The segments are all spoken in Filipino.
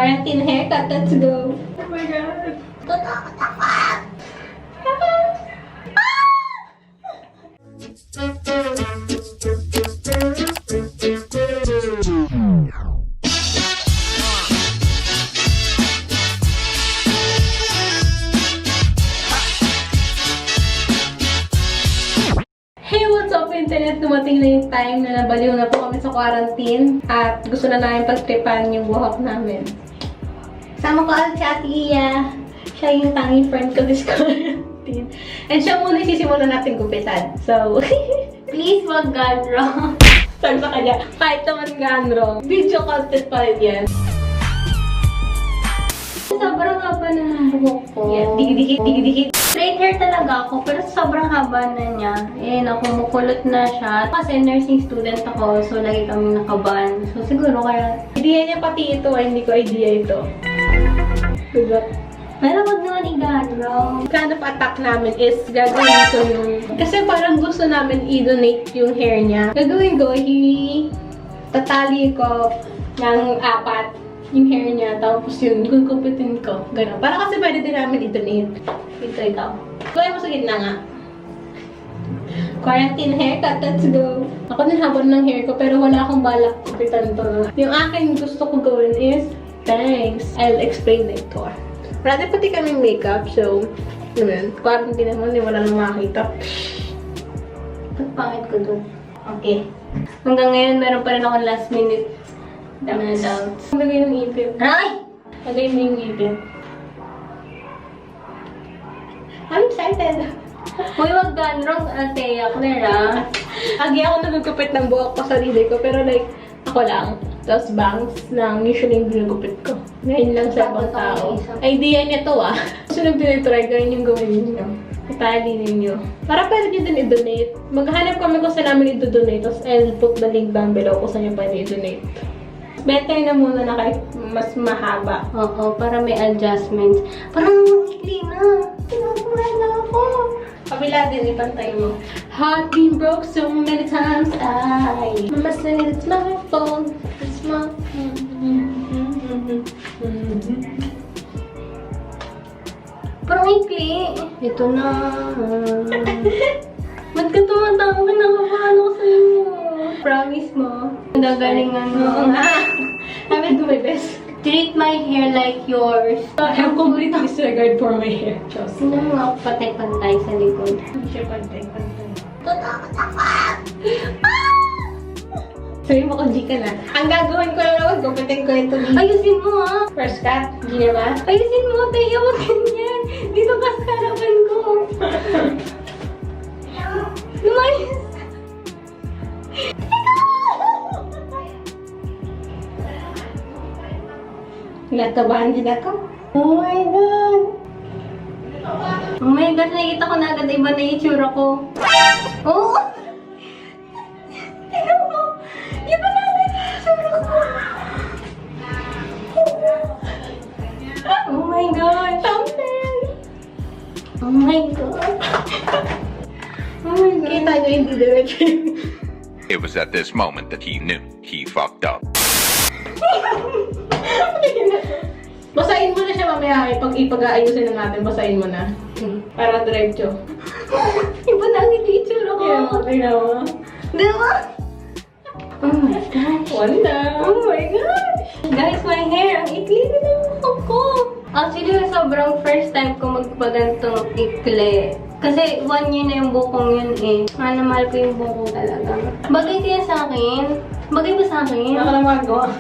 Quarantine haircut, let's go. Oh my god. Hey, what's up internet? Dumating na yung time na nabaliw na po kami sa quarantine at gusto na namin pagtripan yung buhok namin. Sama ko Althea Claire. Siya yung tanging friend ko this quarantine. And siya muna sisimulan natin gupitan. So, please wag gandro. Sabi sa kanya, kahit naman gandro, video content pa rin yan. Sobrang haba na ng buhok ko. Yeah, dikit. Straight hair talaga ako, pero sobrang haba na niya. Eh, nakumukulot na siya. Kasi nursing student ako, so lagi kami nakaban. So, siguro kaya... Idea niya pati ito, hindi ko idea ito. Diba? Pero wag naman i-gandro. Kind of attack namin is gagawin ko yung... Kasi parang gusto namin i-donate yung hair niya. Gagawin ko, tatali ko ng 4 yung hair niya, tapos yun, gugupitin ko. Gano'n. Para kasi pwede din namin i-donate. Ito, ikaw. Gawin mo sa gitna nga. Quarantine haircut, let's go. Ako din habang ng hair ko, pero wala akong balak gupitan to. Yung akin gusto ko gawin is, thanks. I'll explain later. Marami pati kaming makeup, so, ano yun, quarantine naman, wala nang makakita. Ba't pangit ko dun? Okay. Hanggang ngayon, meron pa rin ako last minute. Dami na doubts. Lagay ng ipin. Ay! Lagay mo yung ipin. I'm excited. Uy, wag gandrong Althea Claire, ah. Lagi ako nagugupit ng buhok ko sa sarili ko, pero like, ako lang. Tapos bangs lang, usually yung ginugupit ko. Ngayon lang sa ibang tao. Idea niya to, ah. Gusto nang tinitry, ganyan yung gawin ninyo. Itali ninyo. Para pwede nyo din i-donate. Maghanap kami kung saan namin i-donate, tapos I'll put the link down below kung saan nyo pwede i-donate. Better na muna na kahit mas mahaba. Oo, para may adjustments. Parang ikli na. Pinapuran na ako. Kabila din, ipantay mo. Heart been broke so many times. I must say it's my fault. It's my... Parang ikli. Ito na. Ba't ka tumatawa? Kinakabahan ako sa'yo. Promise mo. Nagagalingan mo. Oo nga. I will do my best. Treat my hair like yours. I have complete disregard for my hair. Sino mo ako patay-pantay sa likod? Hindi siya pantay-pantay. Sabi mo kung di ka na. Ang gagawin ko lang naman, gupitin ko ito dito. Ayusin mo ha. First cut. Hindi na ba? Ayusin mo. Tayo mo ganyan. Dito ka sa harapan ko. Lumayas! Natabahan din ako. Oh my god! Oh my god, nakikita ko na agad iba na yung itsura ko. Oh! Tingnan mo! Iba na agad yung itsura ko! Oh my god! Thumbnail! Oh my god! Oh my god! Kita nyo hindi diretso. It was at this moment that he knew he fucked up. Basahin mo na siya mamaya. Ipag-aayusin na natin, basahin mo na. Para diretso. Iba na ang itsura ko. Yeah, tingnan mo. Diba? Oh my gosh. Wala. Oh my gosh. Guys, my hair. Ang ikli na ng buhok ko. Actually, sobrang first time ko magpagantong ikli. Kasi 1 year na yung bukong yun eh. Mahal na mahal ko yung bukong talaga. Bagay kaya sa akin? Bagay ba sa akin? Ako lang magawa.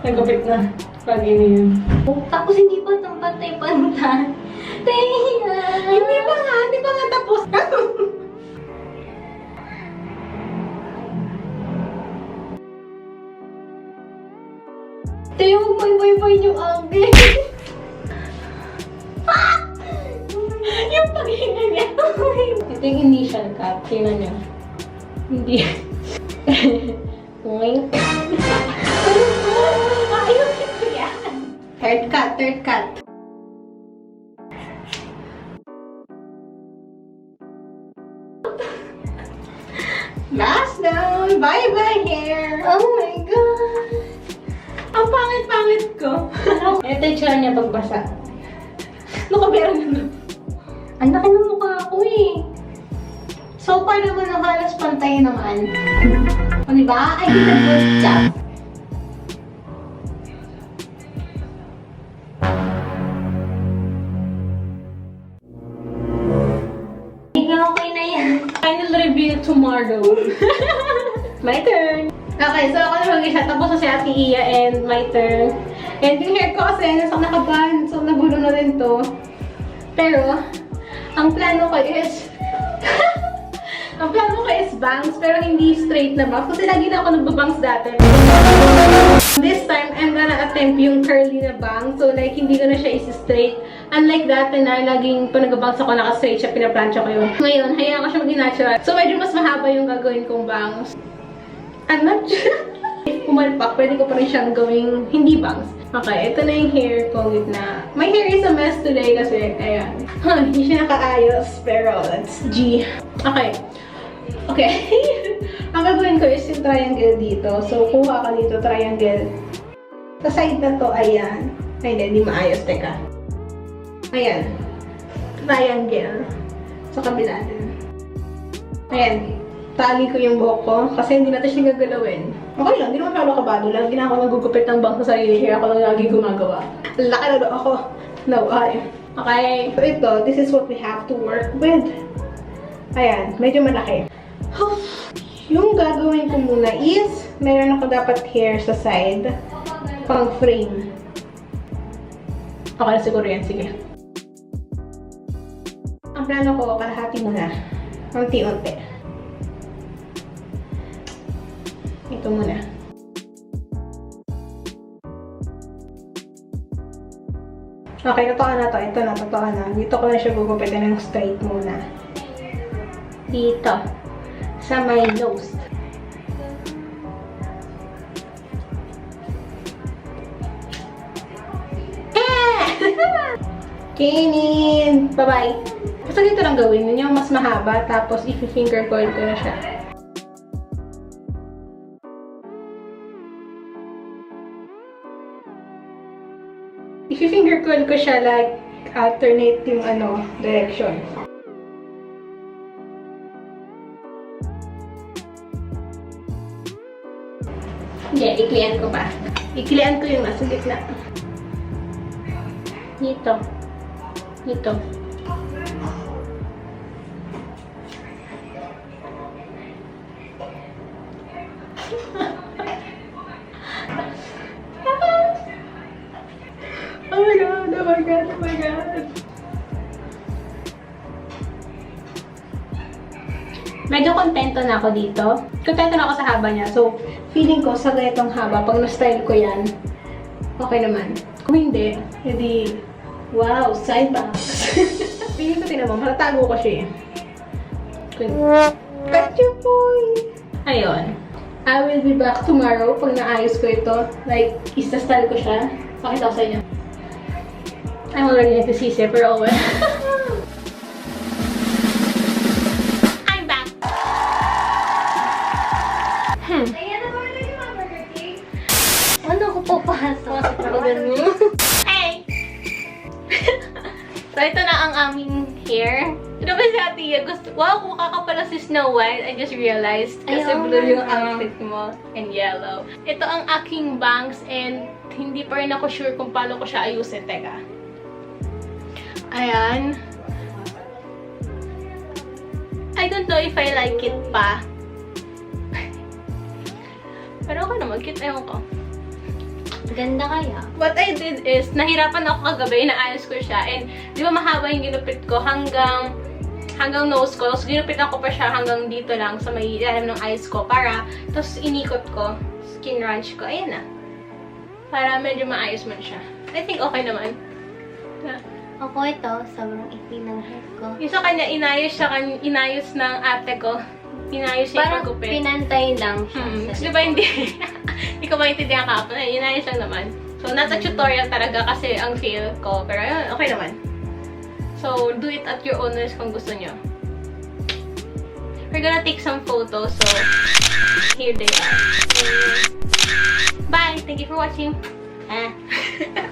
Nagupit na. Bagay na yun. Tapos hindi pa itong pantay-pantay. Teya! Hindi pa nga tapos. Teya, huwag mo iba-ibayin yung angle. Yung paghinga niya. Ito yung initial cut. Tingnan niyo. Hindi. Ayun ito yan. Third cut. Last down. Bye-bye hair. Oh my god. Ang pangit-pangit ko. Ito yung tsura niya pagbasa. Nakabera na. Ang laki ng mukha ko eh. So far naman na halos pantay naman. O diba? I did a good job. Okay na yan. Final review tomorrow. My turn. Okay, so ako na mag-isa. Tapos na si Ate Iya and my turn. And yung hair ko kasi nasa nakaban. So nagulo na rin to. Pero, ang plano ko is ang plano ko is bangs, pero hindi straight na bangs. Kasi lagi na ako nagbabangs dati. This time, I'm gonna attempt yung curly na bangs. So, like, hindi ko na siya isi-straight. Unlike dati na laging pag nagbabangs ako, naka-straight siya, pinaplansya ko yun. Ngayon, hayaan ko siya maging natural. So, medyo mas mahaba yung gagawin kong bangs. I'm not sure. If pumalpak, pwede ko pa rin siyang gawing hindi bangs. Okay, ito na yung hair ko with na. My hair is a mess today kasi, ayan. Hindi siya nakaayos, pero that's G. Okay. Okay. Ang gagawin ko is yung triangle dito. So, kuha ka dito, triangle. Sa side na to, ayan. Ay, hindi maayos. Teka. Ayan. Triangle. Sa kabila din. Ayan. Tali ko yung buhok ko kasi hindi natin siya gagalawin. Okay lang, hindi naman masyado kabado lang. Hindi na ako nagugupit ng bangs sa sarili. Kaya ako lang lagi gumagawa. Laki na doon ako. No, ay. Okay. So, ito, this is what we have to work with. Ayan. Medyo malaki. Yung gagawin ko muna is, meron ako dapat hair sa side, pang frame. Okay na siguro yan, sige. Ang plano ko, kalahati muna. Unti-unti. Ito muna. Okay, totoo na to. Ito na, totoo na. Dito ko na siya gugupitin ng straight muna. Dito. Sa my nose. Kainin! Bye-bye! Basta dito lang gawin. Yun yung mas mahaba. Tapos, i-finger coil ko na siya. I-finger coil ko siya like alternate yung direction. Hindi, iklian ko pa. Iklian ko yung nasa gitna. Dito. Dito. Oh my god, oh my god, oh my god. Medyo kontento na ako dito. Kontento na ako sa haba niya. So, feeling ko sa ganitong haba, pag na-style ko yan, okay naman. Kung hindi, edi, wow, side bangs. Feeling ko din naman, malatago ko siya eh. Gotcha boy! Ayun. I will be back tomorrow pag naayos ko ito. Like, isa-style ko siya. Pakita ko sa inyo. I'm already nagsisisi, pero oh well. I'm back! Ano ko papasok? Hey! So, ito na ang aming hair. Ito ba si Ate Iya? Wow, mukha ka pala si Snow White. I just realized. Kasi blue yung outfit mo. And yellow. Ito ang aking bangs. And hindi pa rin ako sure kung paano ko siya ayusin. Teka. Ayan. I don't know if I like it pa. Pero okay naman. Cute. Ewan ko. Ganda kaya. What I did is, nahirapan ako kagabi, naayos ko siya. And, di ba mahaba yung ginupit ko hanggang nose ko. So, ginupitan ko pa siya hanggang dito lang sa may ilalim ng eyes ko. Tapos inikot ko, skin ranch ko. Ayan na. Para medyo maayos man siya. I think okay naman. Yeah. Ako ito, sobrang ikli ng hair ko. Yung sa kanya, inayos ng ate ko. Inayos siya yung Parang pagupit. pinantay lang siya. Kasi diba hindi, hindi ko maintindihan kahapon. Inayos lang naman. So, nasa tutorial talaga kasi ang feel ko. Pero ayun, okay naman. So, do it at your own risk kung gusto nyo. We're gonna take some photos. So, here they are. Bye! Thank you for watching. Ah.